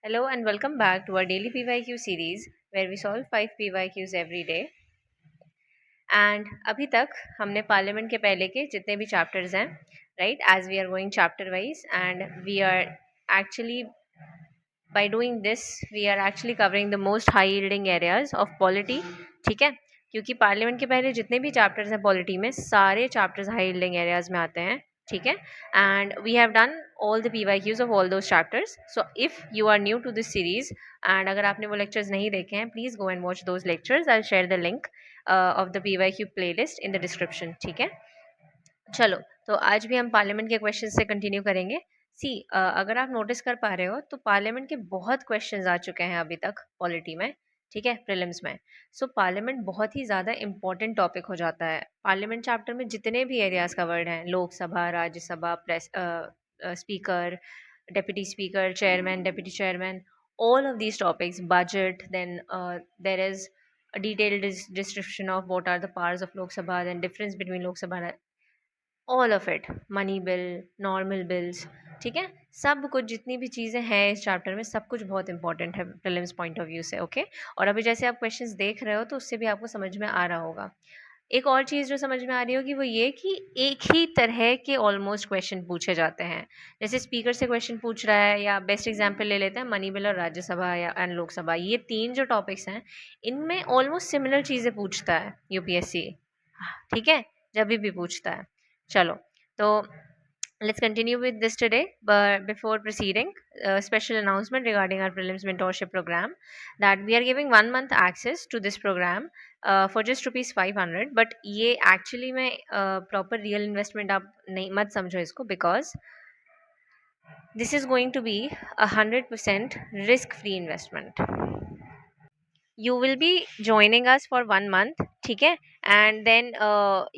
Hello and welcome back to our daily PYQ series where we solve 5 PYQs every day. And अभी तक हमने parliament के पहले के जितने भी चैप्टर्स हैं, right, as we are going chapter wise and we are actually by doing this we are actually covering the most high yielding areas of polity. ठीक है, क्योंकि पार्लियामेंट के पहले जितने भी चैप्टर्स हैं पॉलिटी में सारे चैप्टर्स हाई यील्डिंग एरियाज में आते हैं. ठीक है, and we have done all the PYQs of all those chapters. So if you are new to this series and अगर आपने वो लेक्चर्स नहीं देखे हैं, please go and watch those lectures. I share the link of the PYQ playlist in the description. ठीक है, चलो तो आज भी हम पार्लियामेंट के क्वेश्चन से कंटिन्यू करेंगे. अगर आप नोटिस कर पा रहे हो तो पार्लियामेंट के बहुत क्वेश्चंस आ चुके हैं अभी तक पॉलिटी में. ठीक है, प्रीलिम्स में. पार्लियामेंट बहुत ही ज़्यादा इंपॉर्टेंट टॉपिक हो जाता है. पार्लियामेंट चैप्टर में जितने भी एरियाज कवर्ड हैं, Lok Sabha, Rajya Sabha, press, speaker, deputy speaker, chairman, deputy chairman, all of these topics, budget, then there is a detailed description of what are the powers of Lok Sabha, then difference between Lok Sabha, all of it, money bill, normal bills. ठीक है, सब कुछ जितनी भी चीज़ें हैं इस chapter में सब कुछ बहुत इंपॉर्टेंट है प्रीलिम्स पॉइंट ऑफ व्यू से. ओके, और अभी जैसे आप क्वेश्चंस देख रहे हो तो उससे भी आपको समझ में आ रहा होगा. एक और चीज़ जो समझ में आ रही होगी वो ये कि एक ही तरह के ऑलमोस्ट क्वेश्चन पूछे जाते हैं. जैसे स्पीकर से क्वेश्चन पूछ रहा है, या बेस्ट एग्जाम्पल ले लेते हैं मनी बिल और राज्यसभा या एंड लोकसभा, ये तीन जो टॉपिक्स हैं इनमें ऑलमोस्ट सिमिलर चीज़ें पूछता है यूपीएससी. ठीक है, जब भी पूछता है. चलो तो let's continue with this today, but before proceeding, a special announcement regarding our prelims mentorship program, that we are giving 1 month access to this program for just ₹500. but ये actually में proper real investment आप नहीं मत समझो इसको, because this is going to be 100% risk free investment. You will be joining us for 1 month. ठीक है, and then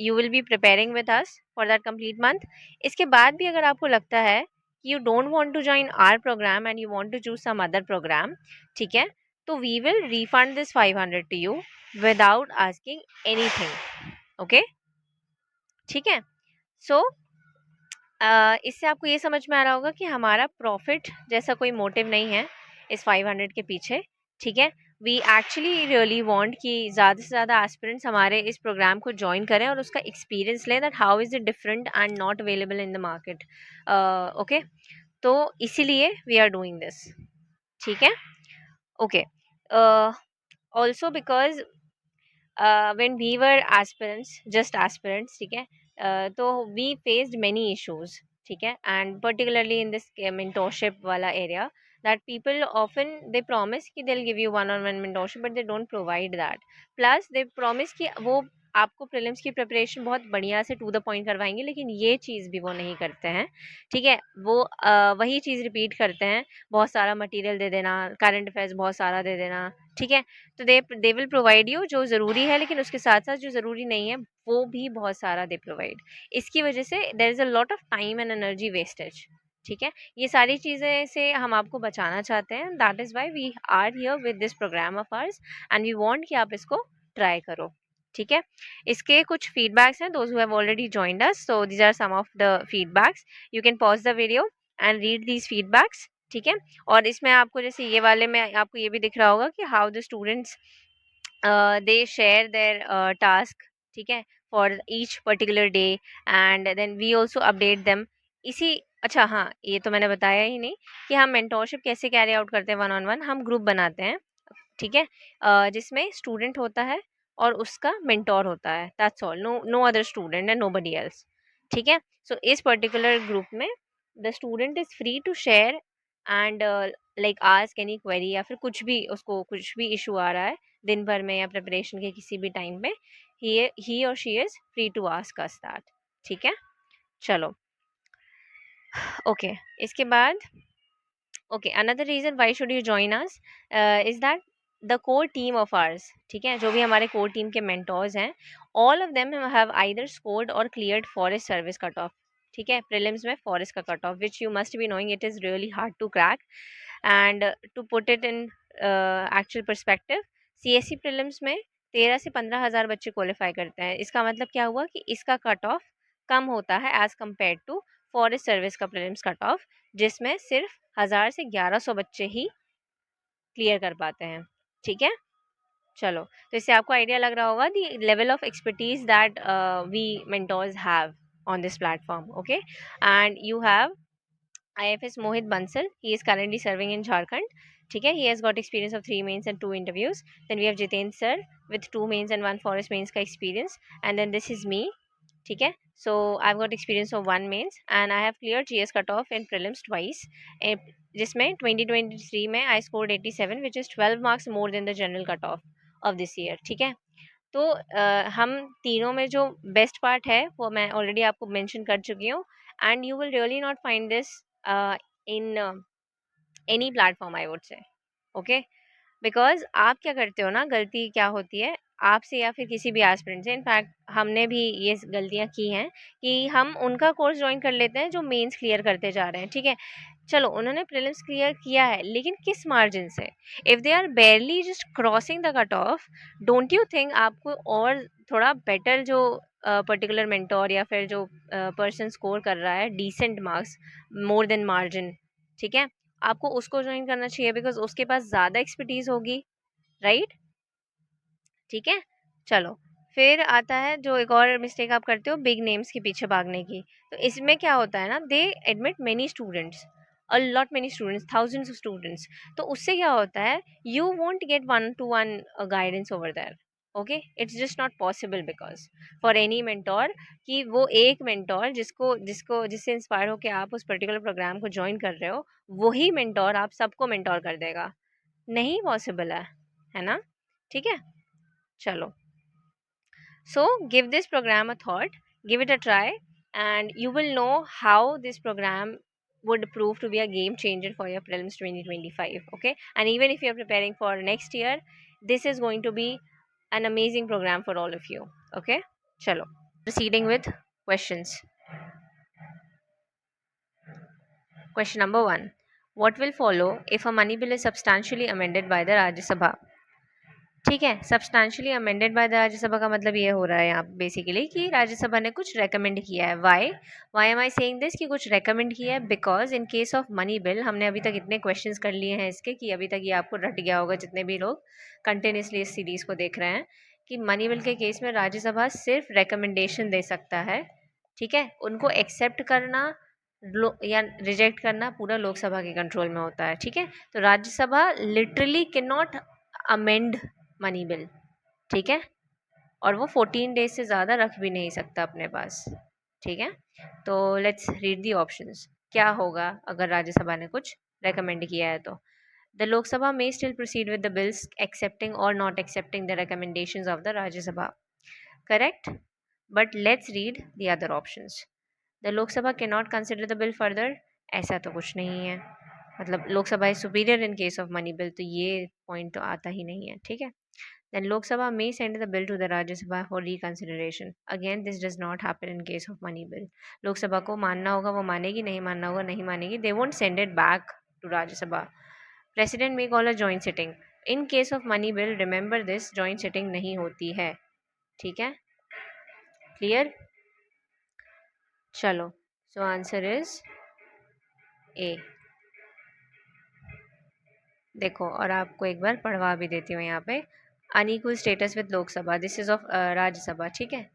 you will be preparing with us for that complete month. इसके बाद भी अगर आपको लगता है कि you don't want to join our program and you want to choose some other program, ठीक है, तो we will refund this 500 to you without asking anything. okay, ठीक है. so इससे आपको ये समझ में आ रहा होगा कि हमारा प्रॉफिट जैसा कोई मोटिव नहीं है इस 500 के पीछे. ठीक है, वी एक्चुअली रियली वांट कि ज़्यादा से ज़्यादा एस्पिरेंट्स हमारे इस प्रोग्राम को ज्वाइन करें और उसका एक्सपीरियंस लें, that how is it different and not available in the market. Okay, तो इसीलिए वी आर डूइंग दिस. ठीक है, okay. Also because when we were aspirants, just aspirants, ठीक है, तो we faced many issues. ठीक है, and particularly in this mentorship वाला area, that people often they promise कि they'll give you one-on-one mentorship but they don't provide that. Plus they promise कि वो आपको प्रीलिम्स की प्रिपरेशन बहुत बढ़िया से टू द पॉइंट करवाएंगे, लेकिन ये चीज़ भी वो नहीं करते हैं. ठीक है, वो वही चीज़ रिपीट करते हैं, बहुत सारा मटेरियल दे देना, करंट अफेयर्स बहुत सारा दे देना. ठीक है, तो दे विल प्रोवाइड यू जो ज़रूरी है, लेकिन उसके साथ साथ जो ज़रूरी नहीं है वो भी बहुत सारा दे प्रोवाइड. इसकी वजह से there is a lot of time and energy wastage. ठीक है, ये सारी चीज़ें से हम आपको बचाना चाहते हैं. That is why we are here with this programme of hours and we want कि आप इसको ट्राई करो. ठीक है, इसके कुछ फीडबैक्स हैं, those who have already joined us. So these are some of the feedbacks. You can pause the video and read these feedbacks. ठीक है, और इसमें आपको जैसे ये वाले में आपको ये भी दिख रहा होगा कि how the students they share their task. ठीक है, for each particular day and then we also update them. इसी अच्छा हाँ, ये तो मैंने बताया ही नहीं कि हम मेंटोरशिप कैसे कैरी आउट करते हैं. 1-on-1 हम ग्रुप बनाते हैं. ठीक है, जिसमें स्टूडेंट होता है और उसका मेंटोर होता है. That's all, no other student and nobody else. ठीक है, सो इस पर्टिकुलर ग्रुप में the student is free to share and like ask any query, या फिर कुछ भी उसको कुछ भी इशू आ रहा है दिन भर में या प्रिपरेशन के किसी भी टाइम में, ही और she is free to ask us that. ठीक है, चलो ओके. इसके बाद okay, another reason why should you join us is that the core team of ours. ठीक है, जो भी हमारे कोर टीम के मेंटोर्स हैं, all of them have either scored or cleared forest service cut off. ठीक है, प्रीलिम्स में फॉरेस्ट का cut off, which you must be knowing it is really hard to crack. And to put it in actual perspective, CSE prelims में 13 से 15 हज़ार बच्चे qualify करते हैं. इसका मतलब क्या हुआ कि इसका कट ऑफ कम होता है as compared to forest service का प्रीलिम्स कट ऑफ, जिसमें सिर्फ 1000 से 1100 बच्चे ही क्लियर कर पाते हैं, ठीक है। चलो, तो इससे आपको आइडिया लग रहा होगा the level of expertise that we mentors have on this platform. Okay, and you have IFS Mohit Bansal. He is currently serving in Jharkhand. ठीक है, he has got experience of 3 mains and 2 interviews. Then we have Jiten sir with 2 mains and 1 forest mains का experience. And then this is me. ठीक है, so I've got experience of 1 mains and I have cleared GS cutoff in prelims twice. जिसमें 2023 में I scored 87 which is 12 marks more than the general cutoff of this year. ठीक है, तो हम तीनों में जो बेस्ट पार्ट है वो मैं ऑलरेडी आपको मेंशन कर चुकी हूँ, and you will really not find this in any platform I would say. Okay, because आप क्या करते हो ना, गलती क्या होती है आपसे या फिर किसी भी एस्पिरेंट से, इनफैक्ट हमने भी ये गलतियाँ की हैं कि हम उनका कोर्स ज्वाइन कर लेते हैं जो मेंस क्लियर करते जा रहे हैं। ठीक है, चलो उन्होंने प्रीलिम्स क्लियर किया है लेकिन किस मार्जिन से? If they are barely just crossing the cut off, don't you think आपको और थोड़ा बेटर जो पर्टिकुलर मेंटोर या फिर जो पर्सन स्कोर कर रहा है decent marks more than margin, ठीक है, आपको उसको ज्वाइन करना चाहिए बिकॉज उसके पास ज़्यादा एक्सपर्टीज होगी, राइट? ठीक है, चलो फिर आता है जो एक और मिस्टेक आप करते हो, बिग नेम्स के पीछे भागने की। तो इसमें क्या होता है ना, they admit many students, a lot many students, thousands of students. तो उससे क्या होता है, you won't get one to one guidance over there. Okay, it's just not possible because for any mentor कि वो एक मेंटोर जिसको जिसको जिससे इंस्पायर होकर आप उस पर्टिकुलर प्रोग्राम को ज्वाइन कर रहे हो, वही मेंटोर आप सबको मेंटोर कर देगा, नहीं पॉसिबल है ना? ठीक है, चलो, so give this program a thought, give it a try, and you will know how this program would prove to be a game changer for your prelims 2025. Okay, and even if you're preparing for next year, this is going to be an amazing program for all of you. Okay, chalo, proceeding with questions. Question number 1: what will follow if a money bill is substantially amended by the Rajya Sabha? ठीक है, substantially amended by the Rajya Sabha का मतलब ये हो रहा है यहाँ basically कि राज्यसभा ने कुछ रेकमेंड किया है। Why am I saying this कि कुछ रेकमेंड किया है? Because in case of money bill, हमने अभी तक इतने क्वेश्चंस कर लिए हैं इसके कि अभी तक ये आपको रट गया होगा जितने भी लोग कंटिन्यूसली इस सीरीज को देख रहे हैं, कि मनी बिल के केस में राज्यसभा सिर्फ रिकमेंडेशन दे सकता है। ठीक है, उनको एक्सेप्ट करना या रिजेक्ट करना पूरा लोकसभा के कंट्रोल में होता है। ठीक है, तो Rajya Sabha literally can not amend money bill, ठीक है, और वो 14 डेज से ज़्यादा रख भी नहीं सकता अपने पास। ठीक है, तो लेट्स रीड दी ऑप्शंस, क्या होगा अगर राज्यसभा ने कुछ रेकमेंड किया है? तो the Lok Sabha may still proceed with the bills accepting or not accepting the recommendations of the Rajya Sabha. Correct? But let's read the other options. The Lok Sabha cannot consider the bill further. ऐसा तो कुछ नहीं है, मतलब Lok Sabha is superior in case of money bill, तो ये point तो आता ही नहीं है। ठीक है, then Lok Sabha may send the bill to the Rajya Sabha for reconsideration. Again, this does not happen in case of money bill. Lok Sabha को मानना होगा वो मानेगी, नहीं मानना होगा नहीं मानेगी. They won't send it back to Rajya Sabha. President may call a joint sitting. In case of money bill, remember this, joint sitting नहीं होती है. ठीक है, clear? चलो, so answer is A. देखो, और आपको एक बार पढ़वा भी देती हूँ यहाँ पे, unequal status with Lok Sabha, this is of Rajya Sabha. ठीक है,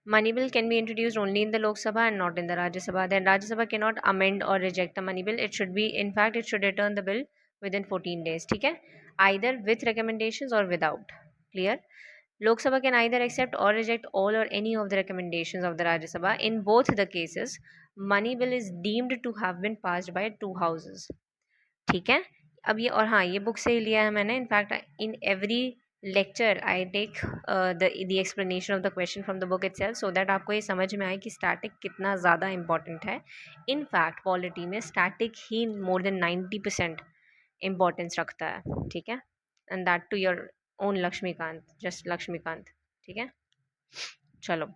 money bill can be introduced only in the Lok Sabha and not in the Rajya Sabha. Then Rajya Sabha cannot amend or reject a money bill. It should be, in fact, it should return the bill within 14 days. ठीक है, either with recommendations or without. Clear? Lok Sabha can either accept or reject all or any of the recommendations of the Rajya Sabha. In both the cases, money bill is deemed to have been passed by 2 houses. ठीक है, अब ये, और हाँ, ये book से ही लिया है मैंने। In fact in every lecture I take the explanation of the question from the book itself, so that आपको ये समझ में आए कि स्टैटिक कितना ज़्यादा इंपॉर्टेंट है। इनफैक्ट पॉलिटी में स्टैटिक ही मोर देन 90% इम्पोर्टेंस रखता है। ठीक है, and that to your own Laxmikanth, just Laxmikanth. ठीक है, चलो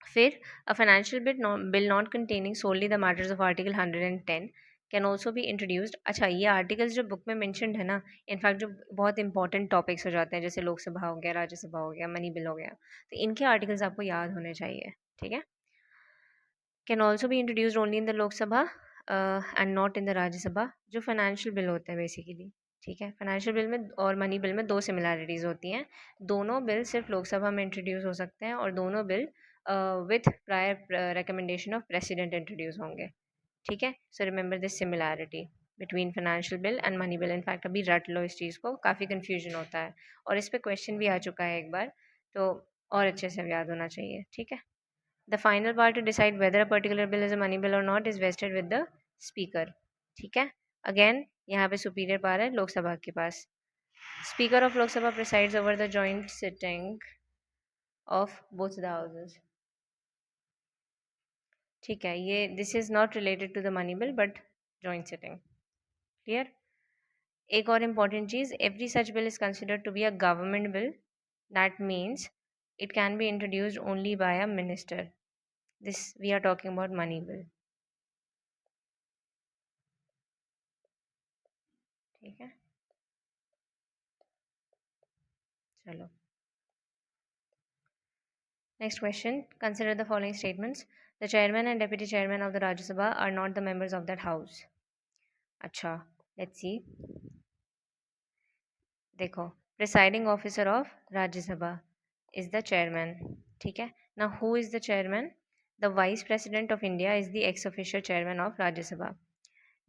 फिर, a financial bill not containing solely the matters of article 110 can also be introduced. अच्छा, ये आर्टिकल्स जो बुक में मैंशनड है ना, इनफैक्ट जो बहुत इंपॉर्टेंट टॉपिक्स हो जाते हैं, जैसे लोकसभा हो गया, राज्यसभा हो गया, मनी बिल हो गया, तो इनके आर्टिकल्स आपको याद होने चाहिए। ठीक है, can also be introduced only in the Lok Sabha and not in the Rajya Sabha, जो फाइनेंशियल बिल होते हैं बेसिकली। ठीक है, फाइनेंशियल बिल में और मनी बिल में दो सिमिलैरिटीज़ होती हैं। दोनों बिल सिर्फ लोकसभा में इंट्रोड्यूस हो सकते हैं और दोनों bill with prior recommendation of president introduce होंगे। ठीक है, so remember this similarity between financial bill and money bill. In fact अभी रट लो इस चीज़ को, काफ़ी कन्फ्यूजन होता है और इस पर क्वेश्चन भी आ चुका है एक बार, तो और अच्छे से याद होना चाहिए। ठीक है, the final part to decide whether a particular bill is a money bill or not is vested with the speaker. ठीक है, अगेन यहाँ पे सुपीरियर पावर है लोकसभा के पास। Speaker of Lok Sabha presides over the joint sitting of both the houses. ठीक है, ये this is not related to the money bill butt joint sitting. Clear? एक और इम्पॉर्टेंट चीज, every such bill is considered to be a government bill, that means it can be introduced only by a minister. This we are talking about money bill. ठीक है, चलो next question. Consider the following statements. The chairman and deputy chairman of the Rajya Sabha are not the members of that house. अच्छा, let's see. देखो, presiding officer of Rajya Sabha is the chairman. ठीक है, now who is the chairman? The vice president of India is the ex officio chairman of Rajya Sabha.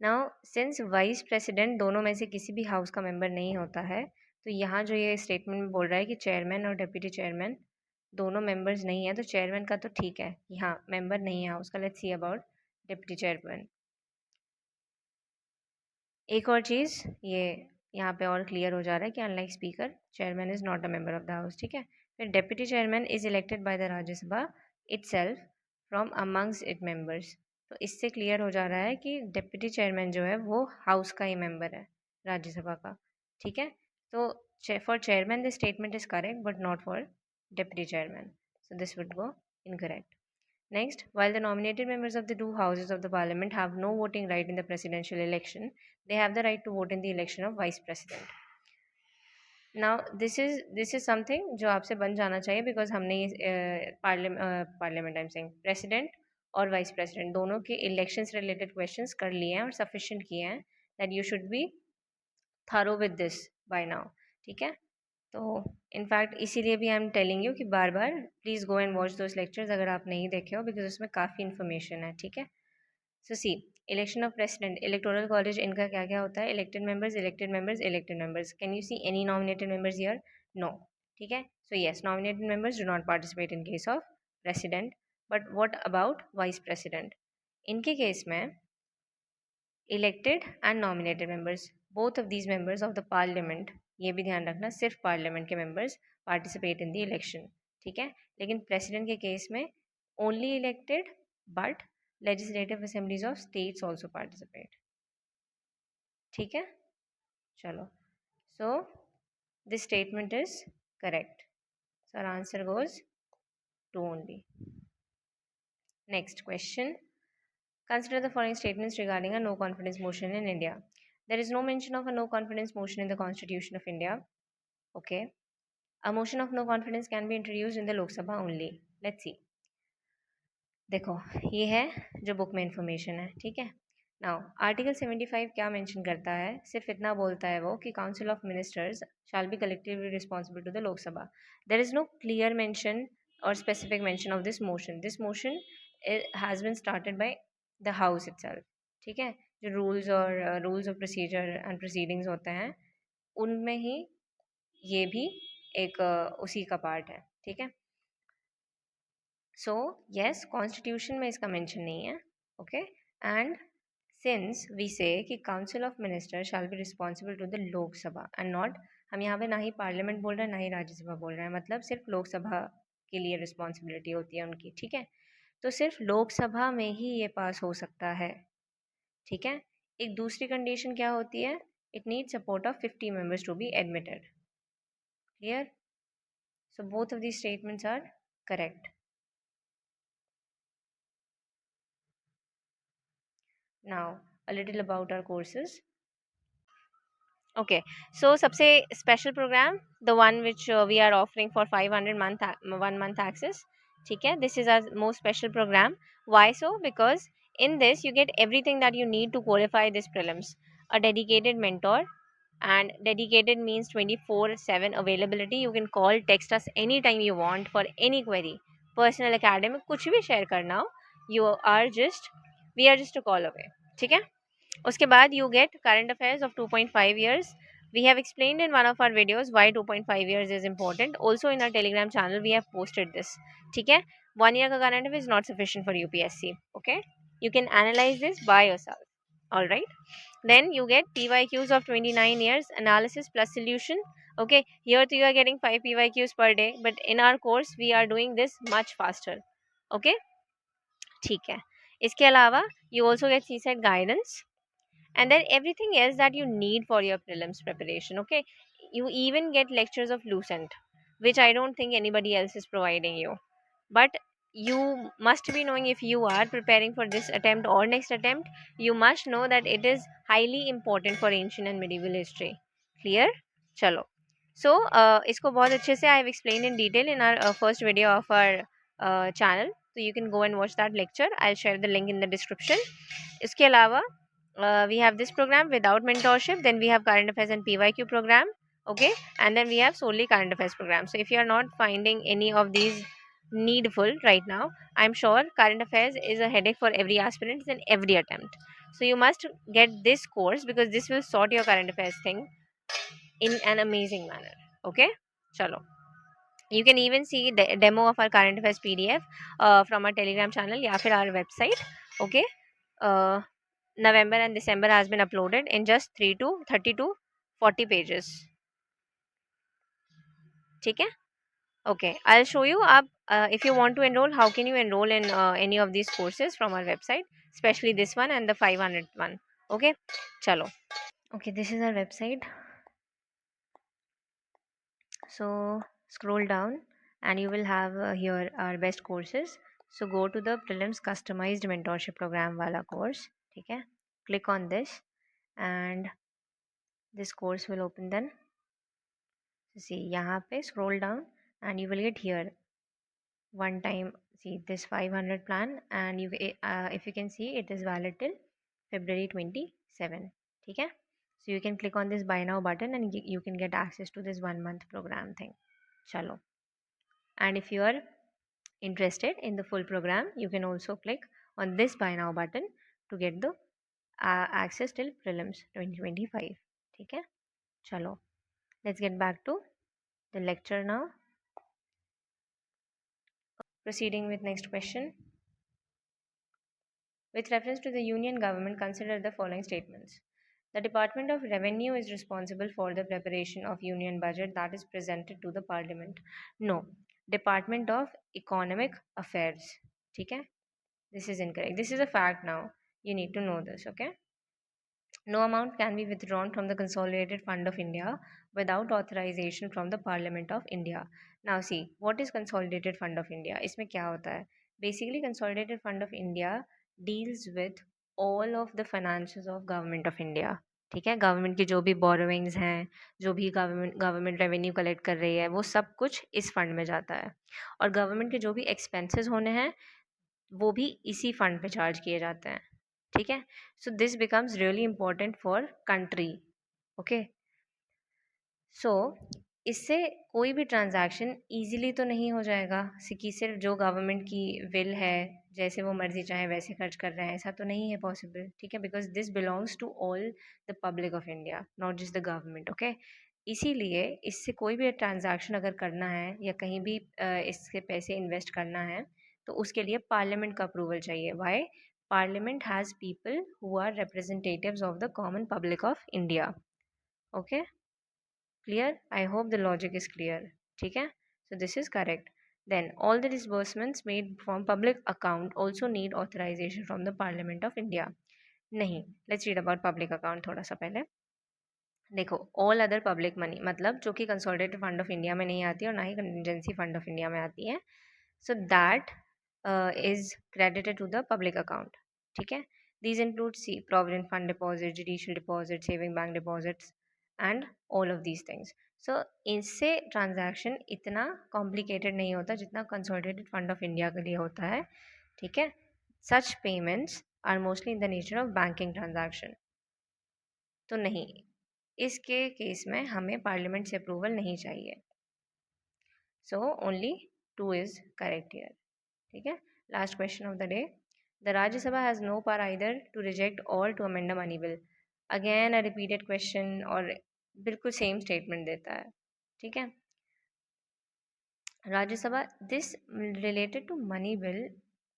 Now since vice president दोनों में से किसी भी house का member नहीं होता है, तो यहाँ जो ये स्टेटमेंट में बोल रहा है कि चेयरमैन और डिप्टी चेयरमैन दोनों मेंबर्स नहीं है, तो चेयरमैन का तो ठीक है कि हाँ मेंबर नहीं है हाउस का। Let's see about deputy chairman. एक और चीज़ ये यहाँ पे और क्लियर हो जा रहा है कि unlike speaker, chairman is not a member of the house. ठीक है, फिर deputy chairman is elected by the Rajya Sabha itself from amongst it members. तो इससे क्लियर हो जा रहा है कि डिप्टी चेयरमैन जो है वो हाउस का ही मेंबर है, राज्यसभा का। ठीक है, तो for chairman this statement is correct but not for deputy chairman, so this would go incorrect. Next, while the nominated members of the two houses of the parliament have no voting right in the presidential election, they have the right to vote in the election of vice president. Now, this is something जो आपसे बन जाना चाहिए because हमने parliament I am saying president और vice president दोनों के election से रिलेटेड क्वेश्चंस कर लिए हैं और सफिशिएंट किए हैं that you should be thorough with this by now. ठीक है, तो इनफैक्ट इसीलिए भी आई एम टेलिंग यू कि बार बार please go and watch those lectures अगर आप नहीं देखे हो, बिकॉज उसमें काफ़ी इन्फॉर्मेशन है। ठीक है, so see, election of president, electoral college, इनका क्या क्या होता है? Elected members, elected members, elected members. Can you see any nominated members here? No. ठीक है, so yes, nominated members do not participate in case of president, but what about vice president? इनके case में elected and nominated members, both of these members of the parliament, ये भी ध्यान रखना, सिर्फ parliament के members participate in the election. ठीक है, लेकिन प्रेसिडेंट के केस में only elected but legislative assemblies of states also participate. ठीक है, चलो, so this statement is correct, so our answer goes to only. Next question. Consider the following statements regarding a no confidence motion in India. There is no mention of a no confidence motion in the Constitution of India. Okay. A motion of no confidence can be introduced in the Lok Sabha only. Let's see. देखो, ये है जो book में information है। ठीक है, now article 75 क्या mention करता है? सिर्फ इतना बोलता है वो कि council of ministers shall be collectively responsible to the Lok Sabha. There is no clear mention और specific mention of this motion. This motion has been started by the house itself. ठीक है, जो rules of procedure and proceedings होते हैं उनमें ही ये भी एक उसी का पार्ट है. ठीक है, सो येस, कॉन्स्टिट्यूशन में इसका मेंशन नहीं है. Okay, and since we say कि council of minister shall be responsible to the Lok Sabha and not, हम यहाँ पे ना ही पार्लियामेंट बोल रहे हैं ना ही राज्यसभा बोल रहे हैं, मतलब सिर्फ लोकसभा के लिए रिस्पॉन्सिबिलिटी होती है उनकी. ठीक है, तो सिर्फ लोकसभा में ही ये पास हो सकता है. ठीक है, एक दूसरी कंडीशन क्या होती है? It need support of 50 members to be admitted. Clear? So both of these statements are correct. Now a little about our courses. Okay, so सबसे special program, the one which we are offering for 500 month 1 month access. ठीक है, this is our most special program. Why so? Because in this you get everything that you need to qualify this prelims. A dedicated mentor, and dedicated means 24/7 availability. You can call, text us anytime you want for any query, personal, academic, कुछ भी share करना हो, you are just we are just a call away. ठीक है? उसके बाद you get current affairs of 2.5 years. We have explained in one of our videos why 2.5 years is important. Also in our Telegram channel we have posted this. ठीक है? 1 year का current affair is not sufficient for UPSC. Okay? You can analyze this by yourself. All right? Then you get PYQs of 29 years, analysis plus solution. Okay, here too you are getting 5 PYQs per day, but in our course we are doing this much faster. Okay, ठीक है. इसके अलावा you also get CSET guidance, and then everything else that you need for your prelims preparation. Okay, you even get lectures of Lucent, which I don't think anybody else is providing you. But you must be knowing, if you are preparing for this attempt or next attempt, you must know that it is highly important for ancient and medieval history. Clear? Chalo. So इसको बहुत अच्छे से I have explained in detail in our first video of our channel, so you can go and watch that lecture. I'll share the link in the description. इसके अलावा we have this program without mentorship, then we have current affairs and PYQ program. Okay, and then we have solely current affairs program. So if you are not finding any of these needful right now, I'm sure current affairs is a headache for every aspirant in every attempt. So you must get this course because this will sort your current affairs thing in an amazing manner. Okay, chalo. You can even see the demo of our current affairs PDF from our Telegram channel या फिर our website. Okay, November and December has been uploaded in just 3 to 30 to 40 pages. ठीक है? Okay, I'll show you up. If you want to enroll, how can you enroll in any of these courses from our website, especially this one and the 500 one. Okay, chalo. Okay, this is our website. So scroll down and you will have here our best courses. So go to the prelims customized mentorship program wala course. Okay, click on this and this course will open. Then see यहाँ पे scroll down and you will get here one time, see this 500 plan, and you if you can see it is valid till February 27. ठीक है? So you can click on this buy now button and you can get access to this 1 month program thing. Chalo. And if you are interested in the full program, you can also click on this buy now button to get the access till prelims 2025. ठीक है? Chalo. Let's get back to the lecture now. Proceeding with next question. With reference to the union government, consider the following statements. The Department of Revenue is responsible for the preparation of union budget that is presented to the parliament. No, Department of Economic Affairs. Okay? This is incorrect. This is a fact now. You need to know this, okay? No amount can be withdrawn from the Consolidated Fund of India without authorization from the Parliament of India. Now see, what is Consolidated Fund of India? इसमें क्या होता है? Basically, Consolidated Fund of India deals with all of the finances of Government of India. ठीक है, government की जो भी borrowings हैं, जो भी गवर्नमेंट रेवेन्यू कलेक्ट कर रही है, वो सब कुछ इस फंड में जाता है. और गवर्नमेंट के जो भी एक्सपेंसेस होने हैं वो भी इसी फंड पे चार्ज किए जाते हैं. ठीक है, so this becomes really important for country. Okay, so इससे कोई भी ट्रांजैक्शन इजीली तो नहीं हो जाएगा कि सिर्फ जो गवर्नमेंट की विल है जैसे वो मर्जी चाहे वैसे खर्च कर रहे हैं, ऐसा तो नहीं है पॉसिबल. ठीक है, because this belongs to all the public of India, not just the government. Okay, इसीलिए इससे कोई भी ट्रांजैक्शन अगर करना है या कहीं भी इसके पैसे इन्वेस्ट करना है तो उसके लिए पार्लियामेंट का अप्रूवल चाहिए. Why? Parliament has people who are representatives of the common public of India. Okay, clear? I hope the logic is clear. ठीक है, so this is correct. Then all the disbursements made from public account also need authorization from the Parliament of India. नहीं, let's read about public account थोड़ा सा पहले. देखो, all other public money मतलब जो कि कंसोलिडेटेड फंड ऑफ इंडिया में नहीं आती और ना ही कंटिजेंसी फंड ऑफ इंडिया में आती है, so that is credited to the public account. ठीक है, these include see provident fund deposit, judicial deposit, saving bank deposits and all of these things. So इससे ट्रांजैक्शन इतना कॉम्प्लिकेटेड नहीं होता जितना कंसोलिडेटेड फंड ऑफ इंडिया के लिए होता है. ठीक है, such payments are mostly in the nature of banking transaction. तो नहीं, इसके केस में हमें पार्लियामेंट से अप्रूवल नहीं चाहिए. So only 2 is correct here. ठीक है. Last question of the day. The Rajya Sabha has no power either to reject और to amend a money bill. Again a repeated question और बिल्कुल सेम स्टेटमेंट देता है. ठीक है. Rajya Sabha this related to money bill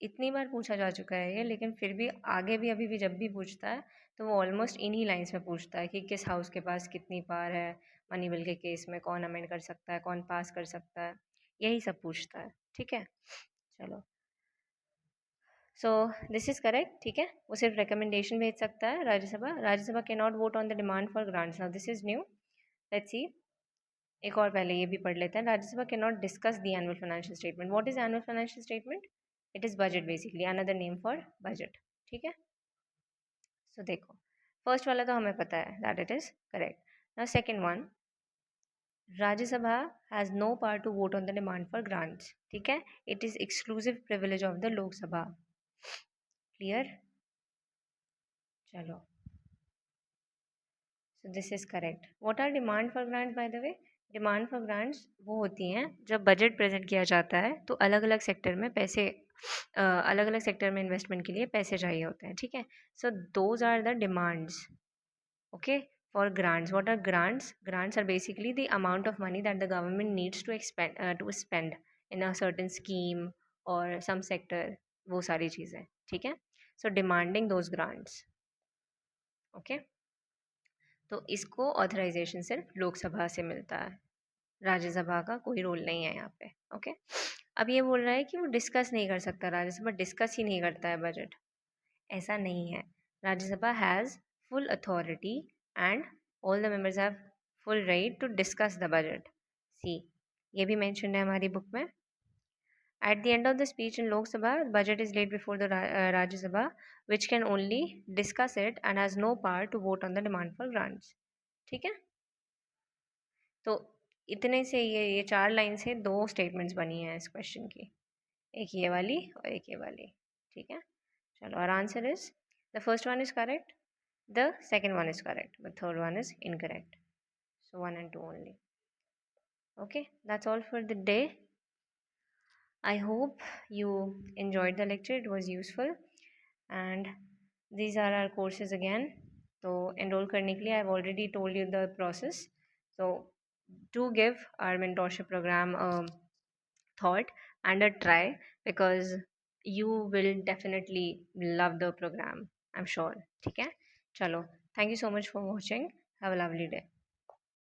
इतनी बार पूछा जा चुका है ये, लेकिन फिर भी आगे भी अभी भी जब भी पूछता है तो वो ऑलमोस्ट इन्हीं लाइंस में पूछता है कि किस हाउस के पास कितनी पावर है मनी बिल के केस में, कौन अमेंड कर सकता है, कौन पास कर सकता है, यही सब पूछता है. ठीक है. चलो. So this is correct. ठीक है. वो सिर्फ रिकमेंडेशन भेज सकता है Rajya Sabha. Rajya Sabha can not vote on the demand for grants. Now this is new. Let's see. एक और पहले ये भी पढ़ लेते हैं. Rajya Sabha can not discuss the annual financial statement. What is annual financial statement? It is budget, basically another name for budget. ठीक है. सो देखो, फर्स्ट वाला तो हमें पता है that it is correct. Now second one, Rajya Sabha has no power to vote on the demand for grants. ठीक है. It is exclusive privilege of the Lok Sabha. Clear. चलो. So this is correct. What are demand for grants by the way? Demand for grants वो होती हैं जब budget present किया जाता है तो अलग अलग सेक्टर में पैसे, अलग अलग सेक्टर में इन्वेस्टमेंट के लिए पैसे चाहिए होते हैं. ठीक है. So those are the demands. Okay. For grants, what are grants? Grants are basically the amount of money that the government needs to spend in a certain scheme or some sector. वो सारी चीज़ें. ठीक है. So demanding those grants. Okay. तो इसको authorisation सिर्फ लोकसभा से मिलता है. राज्यसभा का कोई रोल नहीं है यहाँ पे. ओके. अब ये बोल रहा है कि वो डिस्कस नहीं कर सकता, राज्यसभा डिस्कस ही नहीं करता है बजट. ऐसा नहीं है. Rajya Sabha has full authority and all the members have full right to discuss the budget. सी, ये भी मेंशन है हमारी बुक में. At the end of the speech in Lok Sabha, budget is laid before the Rajya Sabha, which can only discuss it and has no power to vote on the demand for grants. ठीक है. तो इतने से ये 4 line से 2 statements बनी हैं इस क्वेश्चन की. एक ये वाली और एक ये वाली. ठीक है. चलो. और answer is the first one is correct, the second one is correct, but third one is incorrect. So 1 and 2 only. Okay, that's all for the day. I hope you enjoyed the lecture. It was useful. And these are our courses again. So enroll करने के लिए I've already told you the process. So do give our mentorship program a thought and a try, because you will definitely love the program, I'm sure. ठीक है. चलो. Thank you so much for watching. Have a lovely day.